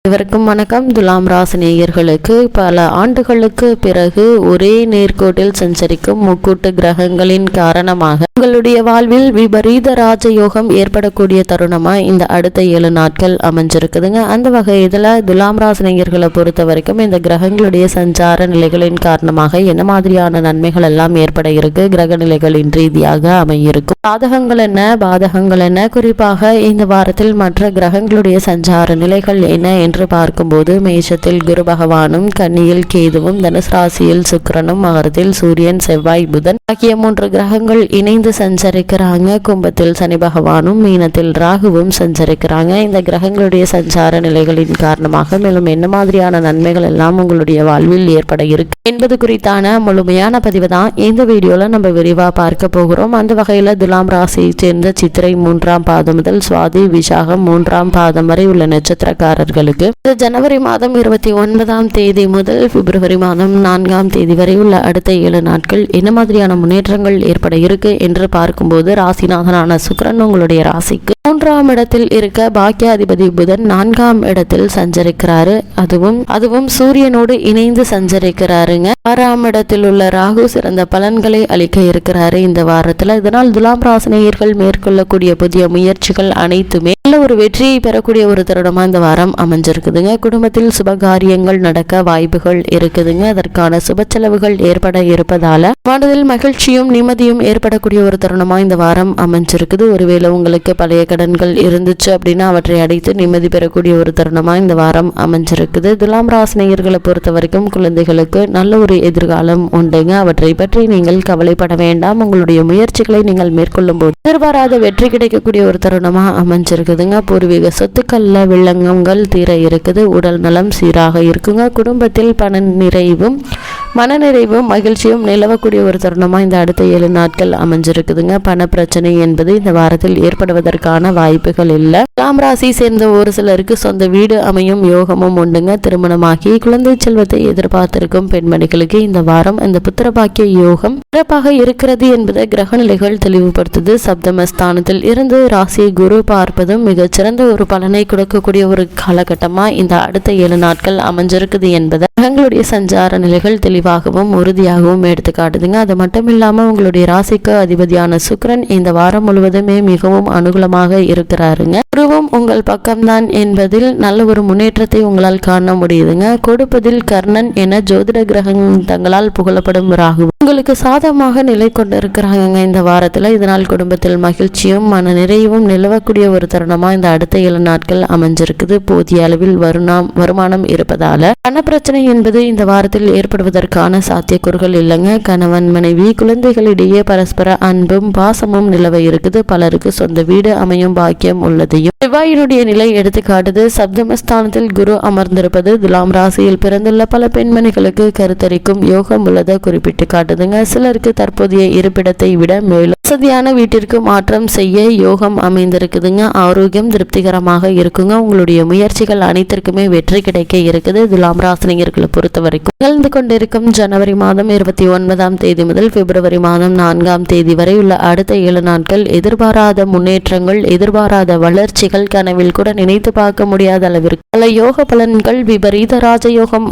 இவருக்கும் வணக்கம். துலாம் ராசி நேயர்களுக்கு பல ஆண்டுகளுக்கு பிறகு ஒரே நேர்கோட்டில் சஞ்சரிக்கும் முக்கூட்டு கிரகங்களின் காரணமாக உங்களுடைய வாழ்வில் விபரீத ராஜயோகம் ஏற்படக்கூடிய தருணமா இந்த அடுத்த 7 நாட்கள் அமைஞ்சிருக்குதுங்க. அந்த வகையில் துலாம் ராசி நேயர்களை பொறுத்த வரைக்கும் இந்த கிரகங்களுடைய சஞ்சார நிலைகளின் காரணமாக என்ன மாதிரியான நன்மைகள் எல்லாம் ஏற்பட இருக்கு, கிரக நிலைகளின் ரீதியாக அமையிருக்கும், சாதகங்கள் என்ன பாதகங்கள் என்ன, குறிப்பாக இந்த வாரத்தில் மற்ற கிரகங்களுடைய சஞ்சார நிலைகள் என்ன என்று பார்க்கும்போது மேஷத்தில் குரு பகவானும், கன்னியில் கேதுவும், தனுசு ராசியில் சுக்கிரனும், மகரத்தில் சூரியன் செவ்வாய் புதன் ஆகிய 3 கிரகங்கள் இணைந்து சஞ்சரிக்கிறாங்க. கும்பத்தில் சனி பகவானும், மீனத்தில் ராகுவும் சஞ்சரிக்கிறாங்க. இந்த கிரகங்களுடைய சஞ்சார நிலைகளின் காரணமாக மேலும் என்ன மாதிரியான நன்மைகள் எல்லாம் உங்களுடைய வாழ்வில் ஏற்பட இருக்கு என்பது குறித்தான முழுமையான பதிவு தான் இந்த வீடியோல நம்ம விரிவா பார்க்க போகிறோம். அந்த வகையில துலாம் ராசியை சேர்ந்த சித்திரை 3ஆம் பாதம் முதல் சுவாதி விசாகம் 3ஆம் பாதம் வரை உள்ள நட்சத்திரக்காரர்களுக்கு ஜனவரி மாதம் 29ஆம் தேதி முதல் பிப்ரவரி மாதம் 4ஆம் தேதி வரை உள்ள அடுத்த 7 நாட்கள் என்ன மாதிரியான முன்னேற்றங்கள் ஏற்பட இருக்கு என்று பார்க்கும்போது ராசிநாதனான சுக்கிரன் உங்களுடைய ராசிக்கு 3ஆம் இடத்தில் இருக்க பாக்கியாதிபதி புதன் 4ஆம் இடத்தில் சஞ்சரிக்கிறாரு. அதுவும் சூரியனோடு இணைந்து சஞ்சரிக்கிறாருங்க. 6ஆம் இடத்தில் உள்ள ராகு சிறந்த பலன்களை அளிக்க இருக்கிறாரு இந்த வாரத்துல. இதனால் துலாம் ராசினியர்கள் மேற்கொள்ளக்கூடிய புதிய முயற்சிகள் அனைத்துமே நல்ல ஒரு வெற்றியை பெறக்கூடிய ஒரு தருணமா இந்த வாரம் அமைஞ்சிருக்குதுங்க. குடும்பத்தில் சுபகாரியங்கள் நடக்க வாய்ப்புகள் இருக்குதுங்க. அதற்கான சுப செலவுகள் ஏற்பட இருப்பதால மனதில் மகிழ்ச்சியும் நிம்மதியும் ஏற்படக்கூடிய ஒரு தருணமா இந்த வாரம் அமைஞ்சிருக்குது. ஒருவேளை உங்களுக்கு பழைய கடன்கள் இருந்துச்சு அப்படின்னா அவற்றை அடைத்து நிம்மதி பெறக்கூடிய ஒரு தருணமா இந்த வாரம் அமைஞ்சிருக்குது. துலாம் ராசினியர்களை பொறுத்த வரைக்கும் குழந்தைகளுக்கு நல்ல ஒரு எதிர்காலம் உண்டுங்க. அவற்றை பற்றி நீங்கள் கவலைப்பட வேண்டாம். உங்களுடைய முயற்சிகளை நீங்கள் மேற்கொள்ளும் போது எதிர்பாராத வெற்றி கிடைக்கக்கூடிய ஒரு தருணமா அமைஞ்சிருக்குதுங்க. பூர்வீக சொத்துக்கள்ல வில்லங்கங்கள் தீர இருக்குது. உடல் நலம் சீராக இருக்குங்க. குடும்பத்தில் மனநிறைவும் மகிழ்ச்சியும் நிலவக்கூடிய ஒரு தருணமா இந்த அடுத்த 7 நாட்கள் அமைஞ்சிருக்குதுங்க. பண பிரச்சனை என்பது இந்த வாரத்தில் ஏற்படுவதற்கான வாய்ப்புகள் இல்லை. துலாம் ராசி சேர்ந்த ஒரு சிலருக்கு சொந்த வீடு அமையும் யோகமும் உண்டுங்க. திருமணமாகி குழந்தை செல்வத்தை எதிர்பார்த்திருக்கும் பெண்மணிகளுக்கு இந்த வாரம் இந்த புத்திரபாக்கிய யோகம் சிறப்பாக இருக்கிறது என்பதை கிரக நிலைகள் தெளிவுபடுத்துது. சப்தமஸ்தானத்தில் இருந்து ராசியை குரு பார்ப்பதும் மிகச்சிறந்த ஒரு பலனை கொடுக்கக்கூடிய ஒரு காலகட்டமா இந்த அடுத்த 7 நாட்கள் அமைஞ்சிருக்குது என்பதை கிரகங்களுடைய சஞ்சார நிலைகள் தெளிவாகவும் உறுதியாகவும் எடுத்து காட்டுதுங்க. அது மட்டும் இல்லாம உங்களுடைய ராசிக்கு அதிபதியான சுக்கிரன் இந்த வாரம் முழுவதுமே மிகவும் அனுகூலமாக இருக்கிறாருங்க. குருவும் உங்கள் பக்கம்தான் என்பதில் நல்ல ஒரு முன்னேற்றத்தை உங்களால் காண முடியுதுங்க. கொடுப்பதில் கர்ணன் என ஜோதிட கிரகங்களால் புகழப்படும் ராகு உங்களுக்கு சாதகமாக நிலை கொண்டு இருக்கிறாங்க இந்த வாரத்துல. இதனால் குடும்பத்தில் மகிழ்ச்சியும் மன நிறைவும் நிலவக்கூடிய ஒரு தருணமா இந்த அடுத்த 7 நாட்கள் அமைஞ்சிருக்குது. போதிய அளவில் வருமானம் இருப்பதால பண பிரச்சனை என்பது இந்த வாரத்தில் ஏற்படுவதற்கான சாத்தியக்கூறுகள் இல்லைங்க. கணவன் மனைவி குழந்தைகளிடையே பரஸ்பர அன்பும் பாசமும் நிலவ இருக்குது. பலருக்கு சொந்த வீடு அமையும் பாக்கியம் உள்ளதையும் செவ்வாயினுடைய நிலை எடுத்து காட்டுது. சப்தமஸ்தானத்தில் குரு அமர்ந்திருப்பது துலாம் ராசியில் பிறந்துள்ள பல பெண்மணிகளுக்கு கருத்தரிக்கும் யோகம் உள்ளதை குறிப்பிட்டு காட்டுதுங்க. சிலருக்கு தற்போதைய இருப்பிடத்தை விட மேலும் வசதியான வீட்டிற்கு மாற்றம் செய்ய யோகம் அமைந்திருக்குதுங்க. ஆரோக்கியம் திருப்திகரமாக இருக்குங்க. உங்களுடைய முயற்சிகள் அனைத்திற்குமே வெற்றி கிடைக்க இருக்குது. துலாம் ராசினியர்களை பொறுத்த வரைக்கும் நிகழ்ந்து கொண்டிருக்கும் ஜனவரி மாதம் 29ஆம் தேதி முதல் பிப்ரவரி மாதம் 4ஆம் தேதி வரை உள்ள அடுத்த 7 நாட்கள் எதிர்பாராத முன்னேற்றங்கள், எதிர்பாராத வளர்ச்சிகள், கனவில் கூட நினைத்து பார்க்க முடியாத அளவிற்கு பல யோக பலன்கள், விபரீத ராஜயோகம்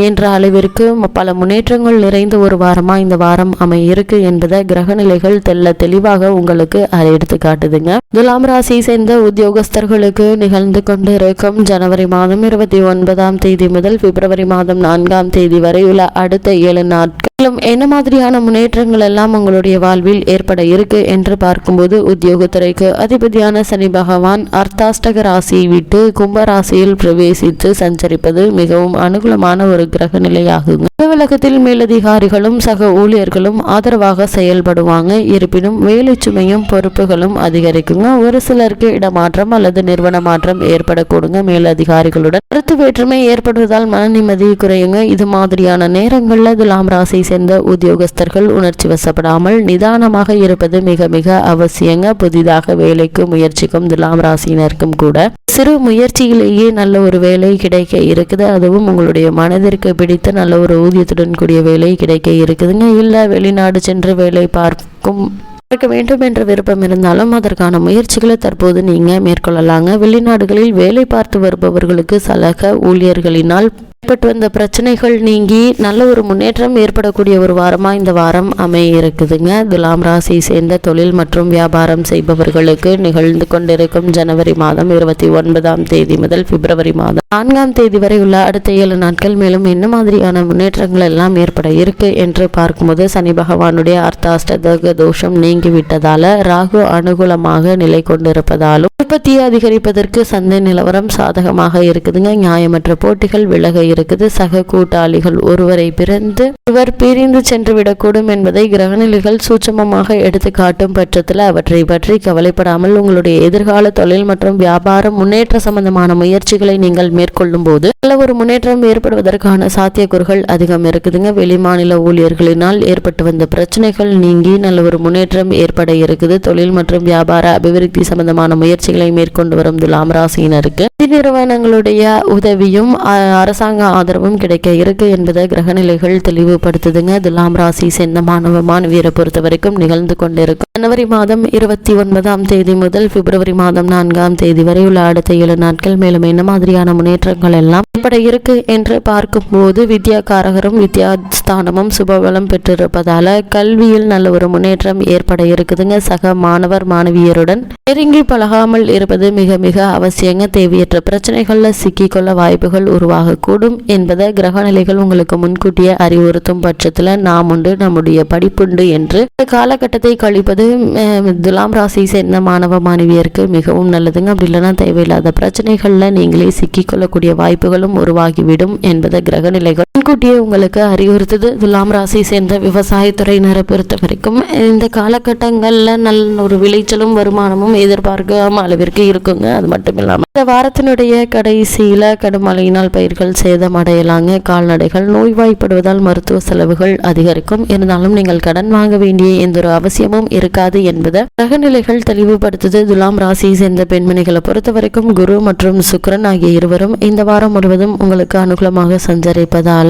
என்ற அளவிற்கு பல முன்னேற்றங்கள் நிறைந்த ஒரு வாரமா இந்த வாரம் அமையிருக்கு என்பதை கிரக நிலைகள் தெளிவாக உங்களுக்கு எடுத்து காட்டுதுங்க. துலாம் ராசியை சேர்ந்த உத்தியோகஸ்தர்களுக்கு நிகழ்ந்து கொண்டிருக்கும் ஜனவரி மாதம் 29ஆம் தேதி முதல் பிப்ரவரி மாதம் 4ஆம் தேதி வரை உள்ள அடுத்த 7 நாட்கள் என்ன மாதிரியான முன்னேற்றங்கள் எல்லாம் உங்களுடைய வாழ்வில் ஏற்பட இருக்கு என்று பார்க்கும்போது உத்தியோகத்துறைக்கு அதிபதியான சனி பகவான் அர்த்தாஷ்டக ராசியை விட்டு கும்ப ராசியில் பிரவேசித்து சஞ்சரிப்பது மிகவும் அனுகூலமான ஒரு கிரக நிலையாகுங்க. அலுவலகத்தில் மேலதிகாரிகளும் சக ஊழியர்களும் ஆதரவாக செயல்படுவாங்க. இருப்பினும் வேலை சுமையும் பொறுப்புகளும் அதிகரிக்குங்க. ஒரு சிலருக்கு இடமாற்றம் அல்லது நிறுவன மாற்றம் ஏற்படக்கூடுங்க. மேலதிகாரிகளுடன் கருத்து வேற்றுமை ஏற்படுவதால் மன நிம்மதி குறையுங்க. இது மாதிரியான நேரங்கள்ல துலாம் ராசியை சேர்ந்த உத்தியோகஸ்தர்கள் உணர்ச்சி வசப்படாமல் நிதானமாக இருப்பது மிக மிக அவசியங்க. புதிதாக வேலைக்கு முயற்சிக்கும் துலாம் ராசியினருக்கும் கூட சிறு முயற்சியிலேயே நல்ல ஒரு வேலை கிடைக்க இருக்குது. அதுவும் உங்களுடைய மனதிற்கு பிடித்த நல்ல ஒரு ஊதியத்துடன் கூடிய வேலை கிடைக்க இருக்குதுங்க. இல்ல வெளிநாடு சென்று வேலை பார்க்கும் இருக்க வேண்டும் என்ற விருப்பம் இருந்தாலும் அதற்கான முயற்சிகளை தற்போது நீங்க மேற்கொள்ளலாங்க. வெளிநாடுகளில் வேலை பார்த்து வருபவர்களுக்கு சலக ஊழியர்களினால் ஏற்பட்டு வந்த பிரச்சனைகள் நீங்கி நல்ல ஒரு முன்னேற்றம் ஏற்படக்கூடிய ஒரு வாரமா இந்த வாரம் அமைய இருக்குதுங்க. துலாம் ராசியை சேர்ந்த தொழில் மற்றும் வியாபாரம் செய்பவர்களுக்கு நிகழ்ந்து கொண்டிருக்கும் ஜனவரி மாதம் 29ஆம் தேதி முதல் பிப்ரவரி மாதம் 4ஆம் தேதி வரை உள்ள அடுத்த 7 நாட்கள் மேலும் என்ன மாதிரியான முன்னேற்றங்கள் எல்லாம் ஏற்பட இருக்கு என்று பார்க்கும்போது, சனி பகவானுடைய அர்த்தாஷ்டக தோஷம் நீங்கிவிட்டதால ராகு அனுகூலமாக நிலை கொண்டிருப்பதாலும் உற்பத்தியை அதிகரிப்பதற்கு சந்தை நிலவரம் சாதகமாக இருக்குதுங்க. நியாயமற்ற போட்டிகள் விலக இருக்குது. சக கூட்டாளிகள் ஒருவரை பிரிந்து சென்று விடக்கூடும் என்பதை கிரகநிலைகள் சூட்சமமாக எடுத்து காட்டும் பட்சத்தில் அவற்றை பற்றி கவலைப்படாமல் உங்களுடைய எதிர்கால தொழில் மற்றும் வியாபாரம் முன்னேற்ற சம்பந்தமான முயற்சிகளை நீங்கள் மேற்கொள்ளும் போது நல்ல ஒரு முன்னேற்றம் ஏற்படுவதற்கான சாத்தியக்கூறுகள் அதிகம் இருக்குதுங்க. வெளிமாநில ஊழியர்களினால் ஏற்பட்டு வந்த பிரச்சனைகள் நீங்கி நல்ல ஒரு முன்னேற்றம் ஏற்பட இருக்குது. தொழில் மற்றும் வியாபார அபிவிருத்தி சம்பந்தமான முயற்சிகளை மேற்கொண்டு வரும் துலாம் ராசியினருக்கு நிறுவனங்களுடைய உதவியும் அரசாங்க ஆதரவும் கிடைக்க இருக்கு என்பதை கிரகநிலைகள் தெளிவுபடுத்துதுங்க. துலாம் ராசி சேர்ந்த மாணவியரை பொறுத்த வரைக்கும் நிகழ்ந்து கொண்டிருக்கும் ஜனவரி மாதம் 29ஆம் தேதி முதல் பிப்ரவரி மாதம் 4ஆம் தேதி வரை உள்ள அடுத்த 7 நாட்கள் மேலும் என்ன மாதிரியான முன்னேற்றங்கள் எல்லாம் ஏற்பட இருக்கு என்று பார்க்கும்போது, வித்யாகாரகரும் வித்யாஸ்தானமும் சுபபலம் பெற்றிருப்பதால கல்வியில் நல்ல ஒரு முன்னேற்றம் ஏற்பட இருக்குதுங்க. சக மாணவர் மாணவியருடன் நெருங்கி பழகாமல் இருப்பது மிக மிக அவசியங்க. தேவையற்ற பிரச்சனைகள்ல சிக்கிக்கொள்ள வாய்ப்புகள் உருவாகக்கூடும் என்பதை கிரகநிலைகள் உங்களுக்கு முன்கூட்டியே அறிவுறுத்தும் பட்சத்துல நாம் உண்டு நம்முடைய படிப்புண்டு என்று காலகட்டத்தை கழிப்பது துலாம் ராசி சேர்ந்த மாணவ மாணவியருக்கு மிகவும் நல்லதுங்க. அப்படி இல்லைன்னா தேவையில்லாத பிரச்சனைகள்ல நீங்களே சிக்கிக்கொள்ளக்கூடிய வாய்ப்புகளும் உருவாகிவிடும் என்பதை கிரகநிலைகள் முன்கூட்டியே உங்களுக்கு அறிவுறுத்துது. துலாம் ராசி சேர்ந்த விவசாயத்துறையினரை பொறுத்த வரைக்கும் இந்த காலகட்டங்கள்ல நல்ல ஒரு விளைச்சலும் வருமானமும் எதிர்பார்க்காம அளவிற்கு இருக்குங்க. அது மட்டும் இல்லாம இந்த வாரத்தினுடைய கடைசியில கடுமழையினால் பயிர்கள் சேதம் அடையலாங்க. கால்நடைகள் நோய்வாய்ப்படுவதால் மருத்துவ செலவுகள் அதிகரிக்கும். இருந்தாலும் நீங்கள் கடன் வாங்க வேண்டிய எந்த ஒரு அவசியமும் இருக்காது என்பதை கிரகநிலைகள் தெளிவுபடுத்துது. துலாம் ராசியை சேர்ந்த பெண்மணிகளை பொறுத்த வரைக்கும் குரு மற்றும் சுக்கிரன் ஆகிய இருவரும் இந்த வாரம் முழுவதும் உங்களுக்கு அனுகூலமாக சஞ்சரிப்பதால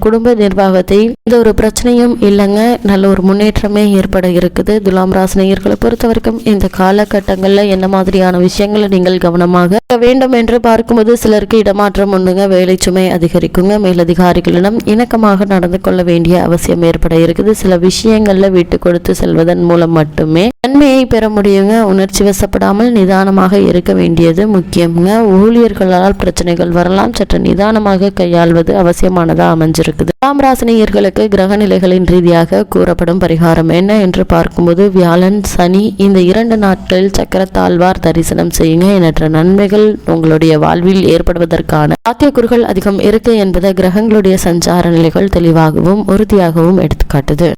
குடும்ப நிர்வாகத்தை இந்த ஒரு பிரச்சனையும் இல்லைங்க, நல்ல ஒரு முன்னேற்றமே ஏற்பட இருக்குது. துலாம் ராசினியர்களை பொறுத்த வரைக்கும் இந்த காலகட்டங்கள்ல என்ன மாதிரியான விஷயங்களை நீங்கள் கவனமாக வேண்டும் என்று பார்க்கும்போது, சிலருக்கு இடமாற்றம் உண்டுங்க, வேலை சுமை அதிகரிக்குங்க, மேலதிகாரிகளிடம் இணக்கமாக நடந்து கொள்ள வேண்டிய அவசியம் ஏற்பட இருக்குது. சில விஷயங்கள்ல விட்டு கொடுத்து செல்வதன் மூலம் மட்டுமே நன்மையை பெற முடியுங்க. உணர்ச்சி வசப்படாமல் நிதானமாக இருக்க வேண்டியது முக்கியம்ங்க. ஊழியர்களால் பிரச்சனைகள் வரலாம், சற்று நிதானமாக கையாள்வது அவசியமானதா அமைஞ்சிருக்குது. துலாம் ராசினியர்களுக்கு கிரக நிலைகளின் ரீதியாக கூறப்படும் பரிகாரம் என்ன என்று பார்க்கும்போது, வியாழன் சனி இந்த 2 நாட்களில் சக்கரத்தாழ்வார் தரிசனம் செய்யுங்க. எண்ணற்ற நன்மைகள் உங்களுடைய வாழ்வில் ஏற்படுவதற்கான சாத்தியக்கூறுகள் அதிகம் இருக்கு என்பதை கிரகங்களுடைய சஞ்சார நிலைகள் தெளிவாகவும் உறுதியாகவும் எடுத்துக்காட்டுது.